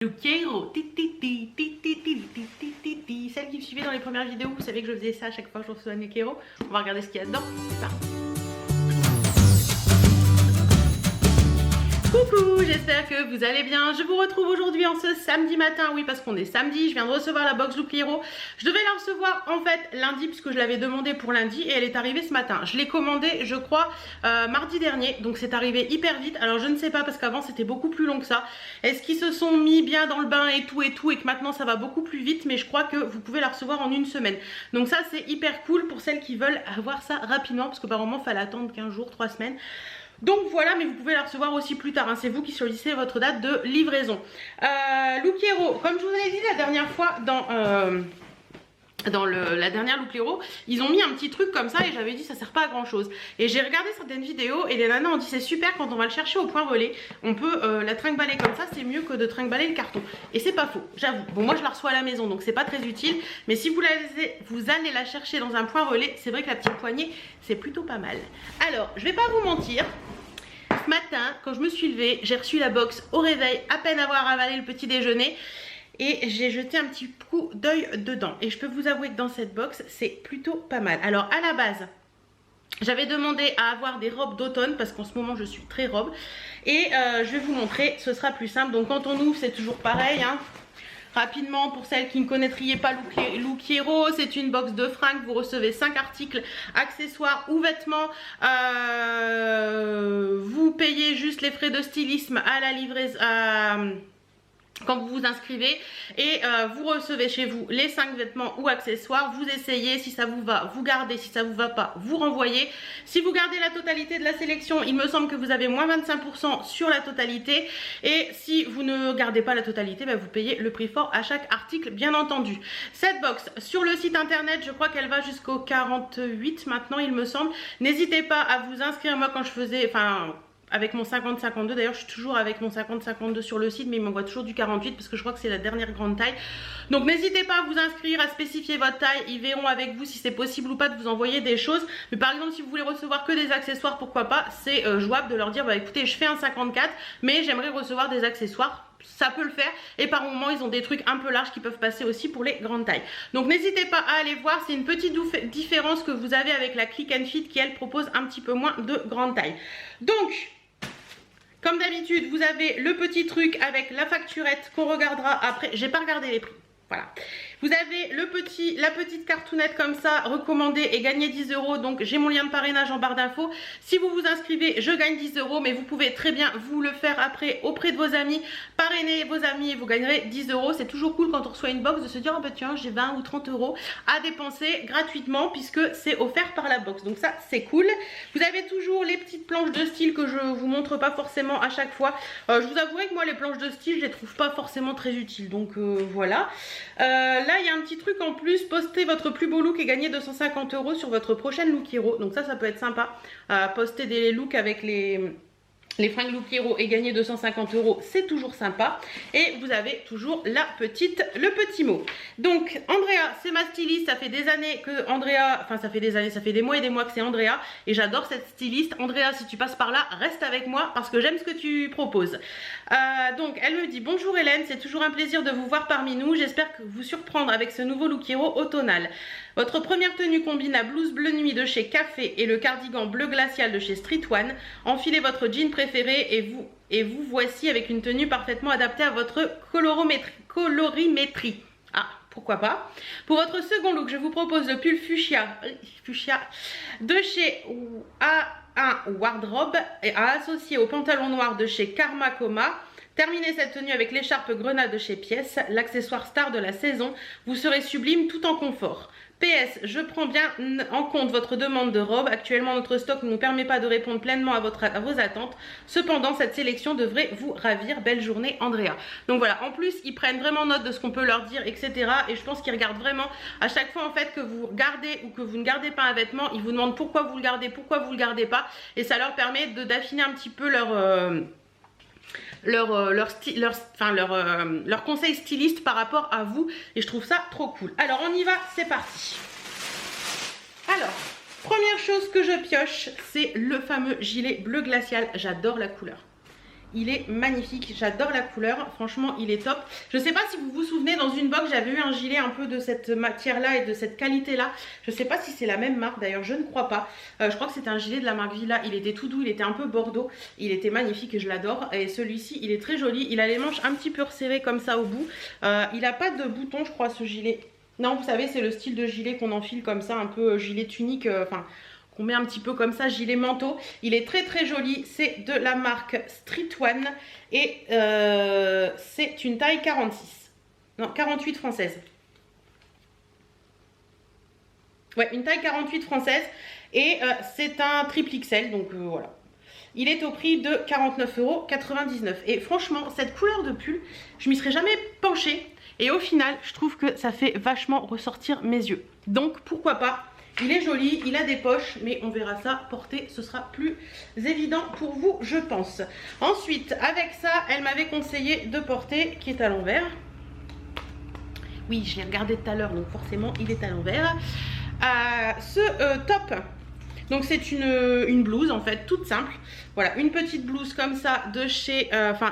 Luquiero, celle qui me suivait dans les premières vidéos, vous savez que je faisais ça à chaque fois que je reçois un Luquiero. On va regarder ce qu'il y a dedans, c'est parti. Coucou, j'espère que vous allez bien. Je vous retrouve aujourd'hui en ce samedi matin, oui parce qu'on est samedi, je viens de recevoir la box Luquiero. Je devais la recevoir en fait lundi puisque je l'avais demandé pour lundi et elle est arrivée ce matin. Je l'ai commandée je crois mardi dernier, donc c'est arrivé hyper vite. Alors je ne sais pas parce qu'avant c'était beaucoup plus long que ça. Est-ce qu'ils se sont mis bien dans le bain et tout et que maintenant ça va beaucoup plus vite, mais je crois que vous pouvez la recevoir en une semaine. Donc ça c'est hyper cool pour celles qui veulent avoir ça rapidement parce que par moment il fallait attendre 15 jours, 3 semaines. Donc voilà, mais vous pouvez la recevoir aussi plus tard, hein. C'est vous qui choisissez votre date de livraison. Luquiero, comme je vous avais dit la dernière fois dans la dernière Luquiero, ils ont mis un petit truc comme ça et j'avais dit ça sert pas à grand chose. Et j'ai regardé certaines vidéos et les nanas ont dit c'est super quand on va le chercher au point relais, on peut la trimballer comme ça, c'est mieux que de trimballer le carton. Et c'est pas faux, j'avoue. Bon moi je la reçois à la maison donc c'est pas très utile, mais si vous allez la chercher dans un point relais, c'est vrai que la petite poignée c'est plutôt pas mal. Alors je vais pas vous mentir. Ce matin, quand je me suis levée, j'ai reçu la box au réveil, à peine avoir avalé le petit déjeuner. Et j'ai jeté un petit coup d'œil dedans. Et je peux vous avouer que dans cette box, c'est plutôt pas mal. Alors à la base, j'avais demandé à avoir des robes d'automne parce qu'en ce moment je suis très robe. Et je vais vous montrer, ce sera plus simple. Donc quand on ouvre, c'est toujours pareil, hein. Rapidement, pour celles qui ne connaîtraient pas Luquiero, c'est une box de fringues. Vous recevez 5 articles, accessoires ou vêtements. Vous payez juste les frais de stylisme à la livraison. Quand vous vous inscrivez et vous recevez chez vous les 5 vêtements ou accessoires, vous essayez, si ça vous va, vous gardez, si ça vous va pas, vous renvoyez. Si vous gardez la totalité de la sélection, il me semble que vous avez moins 25% sur la totalité et si vous ne gardez pas la totalité, bah, vous payez le prix fort à chaque article bien entendu. Cette box sur le site internet, je crois qu'elle va jusqu'au 48 maintenant il me semble. N'hésitez pas à vous inscrire. Moi quand je faisais, avec mon 50-52, d'ailleurs je suis toujours avec mon 50-52 sur le site, mais il m'envoie toujours du 48 parce que je crois que c'est la dernière grande taille. Donc n'hésitez pas à vous inscrire, à spécifier votre taille, ils verront avec vous si c'est possible ou pas de vous envoyer des choses. Mais par exemple si vous voulez recevoir que des accessoires, pourquoi pas, c'est jouable de leur dire bah écoutez je fais un 54 mais j'aimerais recevoir des accessoires. Ça peut le faire et par moment ils ont des trucs un peu larges qui peuvent passer aussi pour les grandes tailles. Donc n'hésitez pas à aller voir, c'est une petite différence que vous avez avec la Click and Fit qui elle propose un petit peu moins de grande taille. Donc comme d'habitude, vous avez le petit truc avec la facturette qu'on regardera après. J'ai pas regardé les prix. Voilà. Vous avez la petite cartoonette comme ça, recommandée et gagner 10 €. Donc j'ai mon lien de parrainage en barre d'infos. Si vous vous inscrivez, je gagne 10 €. Mais vous pouvez très bien vous le faire après auprès de vos amis. Parrainer vos amis et vous gagnerez 10 €. C'est toujours cool quand on reçoit une box de se dire oh bah tiens j'ai 20 ou 30 € à dépenser gratuitement puisque c'est offert par la box. Donc ça c'est cool. Vous avez toujours les petites planches de style que je vous montre pas forcément à chaque fois. Je vous avouerai que moi les planches de style je les trouve pas forcément très utiles. Donc voilà. Là il y a un petit truc en plus, postez votre plus beau look et gagnez 250 € sur votre prochaine Luquiero. Donc ça peut être sympa, poster des looks avec les fringues Luquiero et gagner 250 €, c'est toujours sympa. Et vous avez toujours le petit mot. Donc Andrea, c'est ma styliste, ça fait des années que Andrea, ça fait des mois et des mois que c'est Andrea et j'adore cette styliste. Andrea, si tu passes par là, reste avec moi parce que j'aime ce que tu proposes. Donc elle me dit bonjour Hélène, c'est toujours un plaisir de vous voir parmi nous. J'espère que vous surprendre avec ce nouveau Luquiero automnal. Votre première tenue combine la blouse bleu nuit de chez Café et le cardigan bleu glacial de chez Street One. Enfilez votre jean préféré et vous voici avec une tenue parfaitement adaptée à votre colorimétrie. Ah, pourquoi pas. Pour votre second look, je vous propose le pull fuchsia de chez A1 Wardrobe et à associer au pantalon noir de chez Karma Coma. Terminez cette tenue avec l'écharpe grenade de chez Pièce, l'accessoire star de la saison. Vous serez sublime tout en confort. PS, je prends bien en compte votre demande de robe. Actuellement, notre stock ne nous permet pas de répondre pleinement à vos attentes. Cependant, cette sélection devrait vous ravir. Belle journée, Andrea. Donc voilà, en plus, ils prennent vraiment note de ce qu'on peut leur dire, etc. Et je pense qu'ils regardent vraiment à chaque fois en fait que vous gardez ou que vous ne gardez pas un vêtement, ils vous demandent pourquoi vous le gardez, pourquoi vous le gardez pas. Et ça leur permet d'affiner un petit peu leur conseil styliste par rapport à vous et je trouve ça trop cool. Alors on y va, c'est parti. Alors première chose que je pioche, c'est le fameux gilet bleu glacial. J'adore la couleur. Il est magnifique, j'adore la couleur, franchement il est top. Je sais pas si vous vous souvenez, dans une box j'avais eu un gilet un peu de cette matière là et de cette qualité là. Je sais pas si c'est la même marque d'ailleurs, je ne crois pas. Je crois que c'était un gilet de la marque Villa, il était tout doux, il était un peu bordeaux. Il était magnifique et je l'adore. Et celui-ci il est très joli, il a les manches un petit peu resserrées comme ça au bout. Il a pas de bouton je crois ce gilet. Non vous savez c'est le style de gilet qu'on enfile comme ça, un peu gilet tunique, enfin... on met un petit peu comme ça, gilet manteau. Il est très très joli, c'est de la marque Street One et c'est une taille 46. Non, 48 française. Ouais, une taille 48 française et c'est un triple XL, donc voilà. Il est au prix de 49,99 €. Et franchement, cette couleur de pull, je m'y serais jamais penchée. Et au final, je trouve que ça fait vachement ressortir mes yeux. Donc pourquoi pas. Il est joli, il a des poches, mais on verra ça porter, ce sera plus évident pour vous, je pense. Ensuite, avec ça, elle m'avait conseillé de porter, qui est à l'envers. Oui, je l'ai regardé tout à l'heure, donc forcément, il est à l'envers. Ce top, donc c'est une blouse en fait, toute simple. Voilà, une petite blouse comme ça de chez,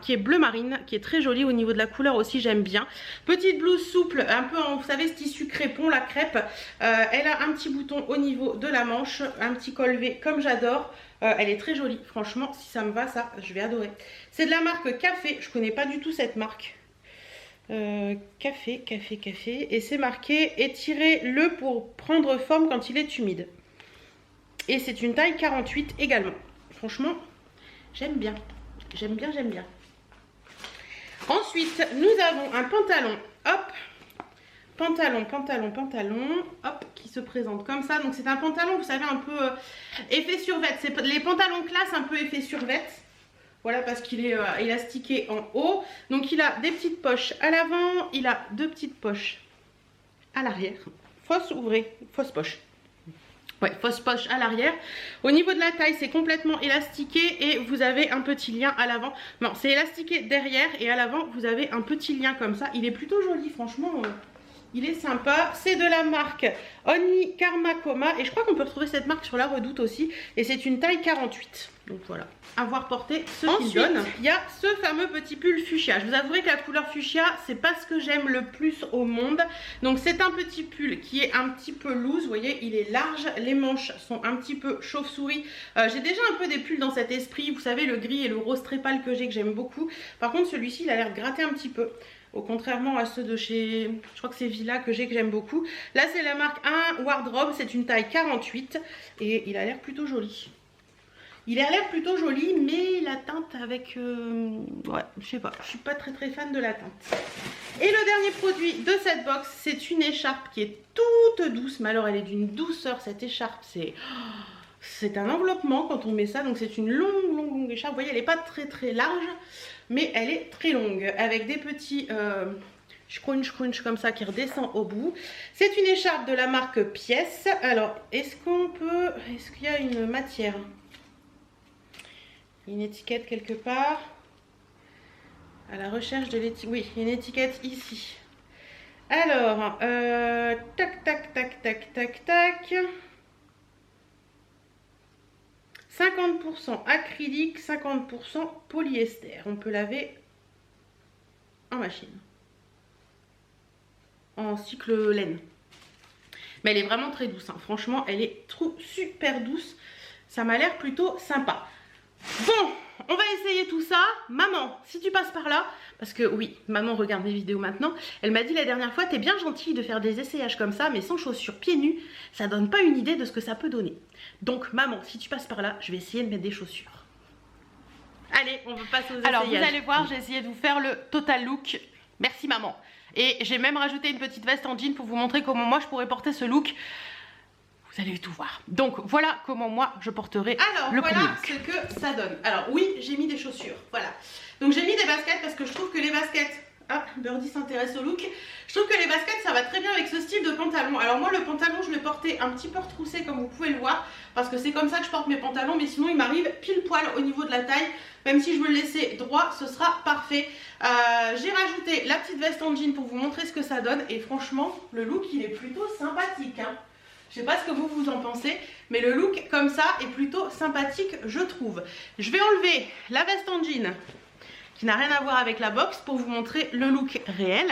qui est bleu marine, qui est très jolie au niveau de la couleur aussi, j'aime bien. Petite blouse souple, un peu en, vous savez, ce tissu crépon, la crêpe. Elle a un petit bouton au niveau de la manche, un petit col V comme j'adore. Elle est très jolie, franchement, si ça me va, ça, je vais adorer. C'est de la marque Café, je connais pas du tout cette marque. Café, et c'est marqué étirez-le pour prendre forme quand il est humide. Et c'est une taille 48 également. Franchement, j'aime bien. J'aime bien, j'aime bien. Ensuite, nous avons un pantalon. Hop. Pantalon, hop, qui se présente comme ça. Donc c'est un pantalon, vous savez, un peu effet survêt. C'est les pantalons classe un peu effet survêt. Voilà, parce qu'il est élastiqué en haut. Donc il a des petites poches à l'avant. Il a deux petites poches à l'arrière. Fausse poche. Ouais, fausse poche à l'arrière. Au niveau de la taille, c'est complètement élastiqué et vous avez un petit lien à l'avant. Non, c'est élastiqué derrière et à l'avant, vous avez un petit lien comme ça. Il est plutôt joli, franchement. Il est sympa. C'est de la marque Only Karmakoma et je crois qu'on peut retrouver cette marque sur la Redoute aussi. Et c'est une taille 48. Donc voilà, à voir porter ce qu'il donne. Il y a ce fameux petit pull fuchsia. Je vous avouerai que la couleur fuchsia, c'est pas ce que j'aime le plus au monde. Donc c'est un petit pull qui est un petit peu loose. Vous voyez, il est large. Les manches sont un petit peu chauve-souris. J'ai déjà un peu des pulls dans cet esprit. Vous savez, le gris et le rose très pâle que j'aime beaucoup. Par contre, celui-ci, il a l'air de gratter un petit peu. Au contrairement à ceux de chez, je crois que c'est Villa que j'aime beaucoup. Là, c'est la marque 1 Wardrobe. C'est une taille 48 et il a l'air plutôt joli. Il a l'air plutôt joli, mais la teinte avec... ouais, je sais pas. Je suis pas très fan de la teinte. Et le dernier produit de cette box, c'est une écharpe qui est toute douce. Mais alors, elle est d'une douceur, cette écharpe. C'est un enveloppement quand on met ça. Donc, c'est une longue écharpe. Vous voyez, elle n'est pas très large, mais elle est très longue. Avec des petits... scrunch comme ça qui redescend au bout. C'est une écharpe de la marque Pièce. Alors, est-ce qu'il y a une matière ? Une étiquette quelque part. À la recherche de l'étiquette. Oui, une étiquette ici. Alors, tac. 50% acrylique, 50% polyester. On peut laver en machine. En cycle laine. Mais elle est vraiment très douce. Hein. Franchement, elle est super douce. Ça m'a l'air plutôt sympa. Bon, on va essayer tout ça. Maman, si tu passes par là, parce que oui, maman regarde mes vidéos maintenant, elle m'a dit la dernière fois, t'es bien gentille de faire des essayages comme ça, mais sans chaussures, pieds nus, ça donne pas une idée de ce que ça peut donner. Donc maman, si tu passes par là, je vais essayer de mettre des chaussures. Allez, on va passer aux essayages. Alors vous allez voir, j'ai essayé de vous faire le total look. Merci maman. Et j'ai même rajouté une petite veste en jean pour vous montrer comment moi je pourrais porter ce look. Vous allez tout voir. Donc voilà comment moi je porterai le premier look. Alors voilà ce que ça donne. Alors oui, j'ai mis des chaussures. Voilà. Donc j'ai mis des baskets parce que je trouve que les baskets... Ah, Birdie s'intéresse au look. Je trouve que les baskets ça va très bien avec ce style de pantalon. Alors moi le pantalon je l'ai porté un petit peu retroussé comme vous pouvez le voir. Parce que c'est comme ça que je porte mes pantalons. Mais sinon il m'arrive pile poil au niveau de la taille. Même si je veux le laisser droit, ce sera parfait. J'ai rajouté la petite veste en jean pour vous montrer ce que ça donne. Et franchement, le look il est plutôt sympathique. Hein. Je sais pas ce que vous en pensez, mais le look comme ça est plutôt sympathique, je trouve. Je vais enlever la veste en jean qui n'a rien à voir avec la box pour vous montrer le look réel.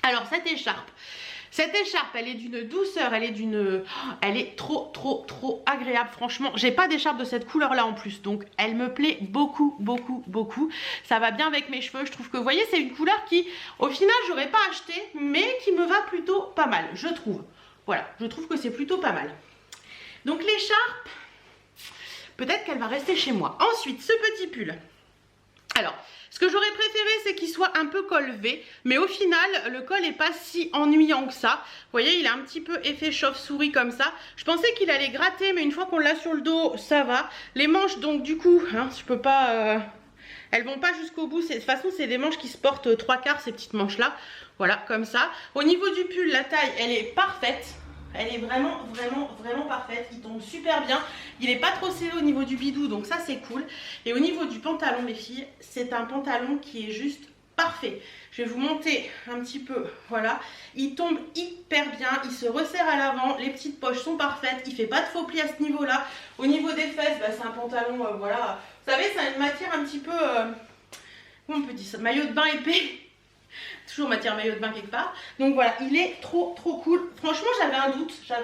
Alors cette écharpe, elle est d'une douceur, elle est trop agréable. Franchement, j'ai pas d'écharpe de cette couleur là en plus, donc elle me plaît beaucoup. Ça va bien avec mes cheveux. Je trouve que, vous voyez, c'est une couleur qui, au final, j'aurais pas acheté, mais qui me va plutôt pas mal, je trouve. Voilà, je trouve que c'est plutôt pas mal. Donc l'écharpe, peut-être qu'elle va rester chez moi. Ensuite, ce petit pull. Alors, ce que j'aurais préféré, c'est qu'il soit un peu col V, mais au final, le col n'est pas si ennuyant que ça. Vous voyez, il a un petit peu effet chauve-souris comme ça. Je pensais qu'il allait gratter, mais une fois qu'on l'a sur le dos, ça va. Les manches, donc du coup, hein, je peux pas... elles vont pas jusqu'au bout. De toute façon, c'est des manches qui se portent 3/4, ces petites manches-là. Voilà, comme ça. Au niveau du pull, la taille, elle est parfaite. Elle est vraiment parfaite. Il tombe super bien. Il n'est pas trop serré au niveau du bidou, donc ça c'est cool. Et au niveau du pantalon, les filles, c'est un pantalon qui est juste parfait. Je vais vous monter un petit peu. Voilà. Il tombe hyper bien. Il se resserre à l'avant. Les petites poches sont parfaites. Il ne fait pas de faux plis à ce niveau-là. Au niveau des fesses, bah, c'est un pantalon, voilà. Vous savez, ça a une matière un petit peu... comment on peut dire ça? Maillot de bain épais. Toujours matière maillot de bain quelque part. Donc voilà, il est trop cool. Franchement, j'avais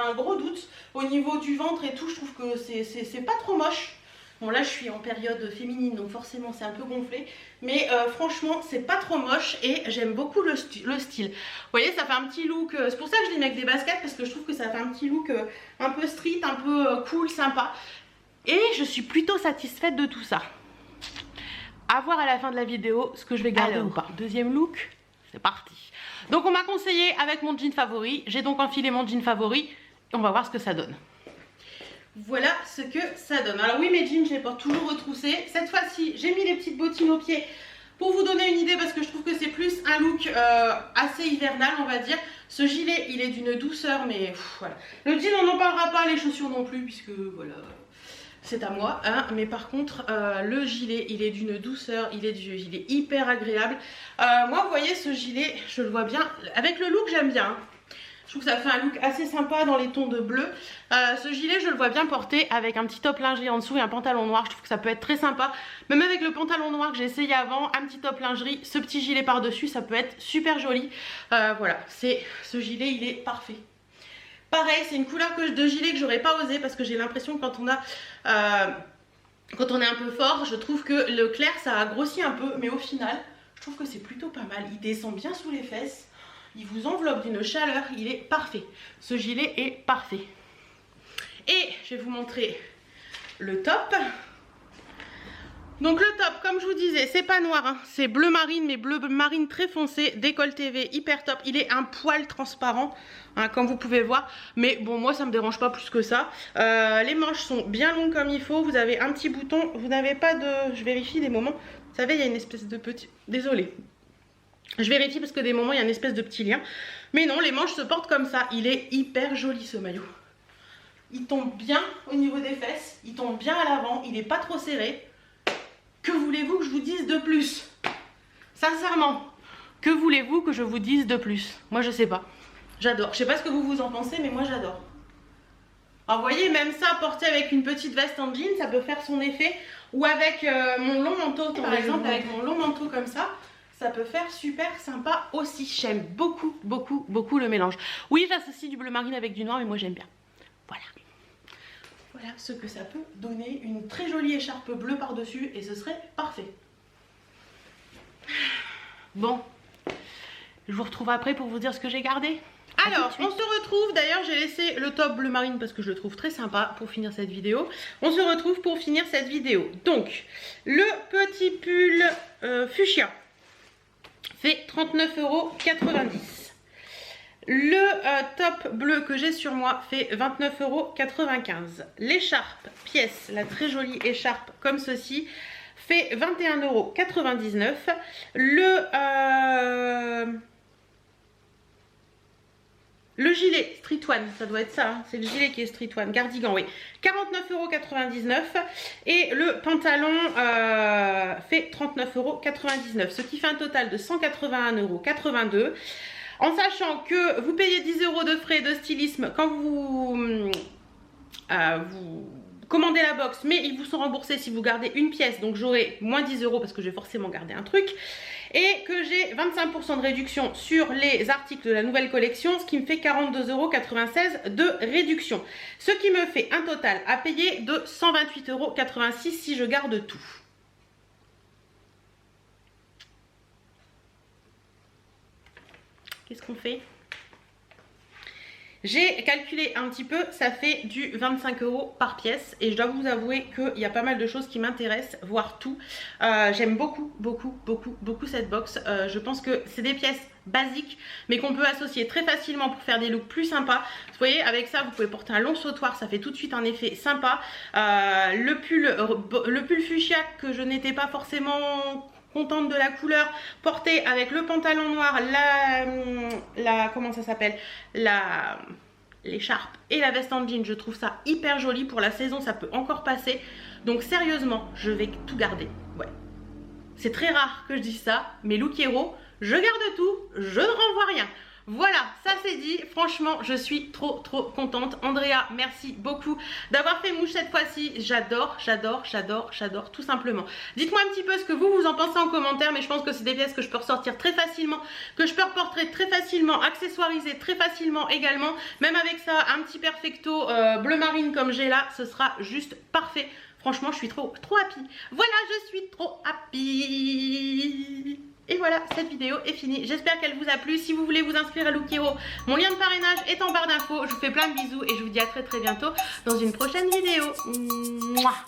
un gros doute au niveau du ventre et tout. Je trouve que c'est pas trop moche. Bon, là je suis en période féminine, donc forcément c'est un peu gonflé, mais franchement c'est pas trop moche et j'aime beaucoup le style. Vous voyez, ça fait un petit look, c'est pour ça que je l'ai mis avec des baskets, parce que je trouve que ça fait un petit look un peu street, un peu cool, sympa. Et je suis plutôt satisfaite de tout ça. À voir à la fin de la vidéo ce que je vais garder ou pas. Deuxième look. C'est parti. Donc on m'a conseillé avec mon jean favori. J'ai donc enfilé mon jean favori. Et on va voir ce que ça donne. Voilà ce que ça donne. Alors oui, mes jeans, je les porte toujours retroussés. Cette fois-ci, j'ai mis les petites bottines aux pieds pour vous donner une idée, parce que je trouve que c'est plus un look assez hivernal, on va dire. Ce gilet, il est d'une douceur, mais voilà. Le jean, on n'en parlera pas, les chaussures non plus, puisque voilà... c'est à moi, hein. Mais par contre le gilet, il est d'une douceur, il est hyper agréable. Moi, vous voyez, ce gilet, je le vois bien. Avec le look, j'aime bien, hein. Je trouve que ça fait un look assez sympa dans les tons de bleu. Ce gilet, je le vois bien porter avec un petit top lingerie en dessous et un pantalon noir. Je trouve que ça peut être très sympa. Même avec le pantalon noir que j'ai essayé avant, un petit top lingerie, ce petit gilet par-dessus, ça peut être super joli. Voilà, ce gilet, il est parfait. Pareil, c'est une couleur de gilet que j'aurais pas osé, parce que j'ai l'impression que quand on est un peu fort, je trouve que le clair ça a grossi un peu, mais au final, je trouve que c'est plutôt pas mal. Il descend bien sous les fesses, il vous enveloppe d'une chaleur, il est parfait. Ce gilet est parfait. Et je vais vous montrer le top. Donc le top, comme je vous disais, c'est pas noir, hein, c'est bleu marine, mais bleu marine très foncé, décolleté V, hyper top. Il est un poil transparent, hein, comme vous pouvez voir, mais bon, moi ça me dérange pas plus que ça. Les manches sont bien longues comme il faut, vous avez un petit bouton, vous n'avez pas de... Je vérifie des moments, vous savez, il y a une espèce de petit... Désolée. Je vérifie parce que des moments, il y a une espèce de petit lien. Mais non, les manches se portent comme ça. Il est hyper joli ce maillot. Il tombe bien au niveau des fesses, il tombe bien à l'avant, il n'est pas trop serré. Que voulez-vous que je vous dise de plus? Sincèrement, que voulez-vous que je vous dise de plus? Moi, je sais pas. J'adore. Je sais pas ce que vous en pensez, mais moi, j'adore. Alors, vous voyez, même ça, porté avec une petite veste en jean, ça peut faire son effet. Ou avec mon long manteau, par exemple, avec mon long manteau comme ça, ça peut faire super sympa aussi. J'aime beaucoup le mélange. Oui, j'associe du bleu marine avec du noir, mais moi, j'aime bien. Voilà. Voilà ce que ça peut donner. Une très jolie écharpe bleue par-dessus et ce serait parfait. Bon, je vous retrouve après pour vous dire ce que j'ai gardé. Alors, on se retrouve, d'ailleurs j'ai laissé le top bleu marine parce que je le trouve très sympa pour finir cette vidéo. On se retrouve pour finir cette vidéo. Donc, le petit pull fuchsia fait 39,90 €. Le top bleu que j'ai sur moi fait 29,95 €. L'écharpe pièce, la très jolie écharpe comme ceci, fait 21,99 €. Le gilet Street One, ça doit être ça, hein, c'est le gilet qui est Street One, cardigan, oui, 49,99 €. Et le pantalon fait 39,99 €, ce qui fait un total de 181,82 €. En sachant que vous payez 10 € de frais de stylisme quand vous commandez la box, mais ils vous sont remboursés si vous gardez une pièce, donc j'aurai moins 10 € parce que je vais forcément garder un truc, et que j'ai 25% de réduction sur les articles de la nouvelle collection, ce qui me fait 42,96 € de réduction, ce qui me fait un total à payer de 128,86 € si je garde tout. Qu'est-ce qu'on fait ? J'ai calculé un petit peu, ça fait du 25 € par pièce et je dois vous avouer qu'il y a pas mal de choses qui m'intéressent, voire tout. J'aime beaucoup cette box. Je pense que c'est des pièces basiques mais qu'on peut associer très facilement pour faire des looks plus sympas. Vous voyez, avec ça vous pouvez porter un long sautoir, ça fait tout de suite un effet sympa. Le pull fuchsia que je n'étais pas forcément contente de la couleur, portée avec le pantalon noir, comment ça s'appelle, l'écharpe et la veste en jean, je trouve ça hyper joli. Pour la saison ça peut encore passer, donc sérieusement je vais tout garder. Ouais, c'est très rare que je dise ça, mais Look Hero, je garde tout, je ne renvoie rien. Voilà, ça c'est dit. Franchement, je suis trop contente. Andrea, merci beaucoup d'avoir fait mouche cette fois-ci. J'adore, tout simplement. Dites-moi un petit peu ce que vous en pensez en commentaire, mais je pense que c'est des pièces que je peux ressortir très facilement, que je peux reporter très facilement, accessoiriser très facilement également. Même avec ça, un petit perfecto bleu marine comme j'ai là, ce sera juste parfait. Franchement, je suis trop happy. Voilà, je suis trop happy. Et voilà, cette vidéo est finie. J'espère qu'elle vous a plu. Si vous voulez vous inscrire à Look Hero, mon lien de parrainage est en barre d'infos. Je vous fais plein de bisous et je vous dis à très bientôt dans une prochaine vidéo. Mouah.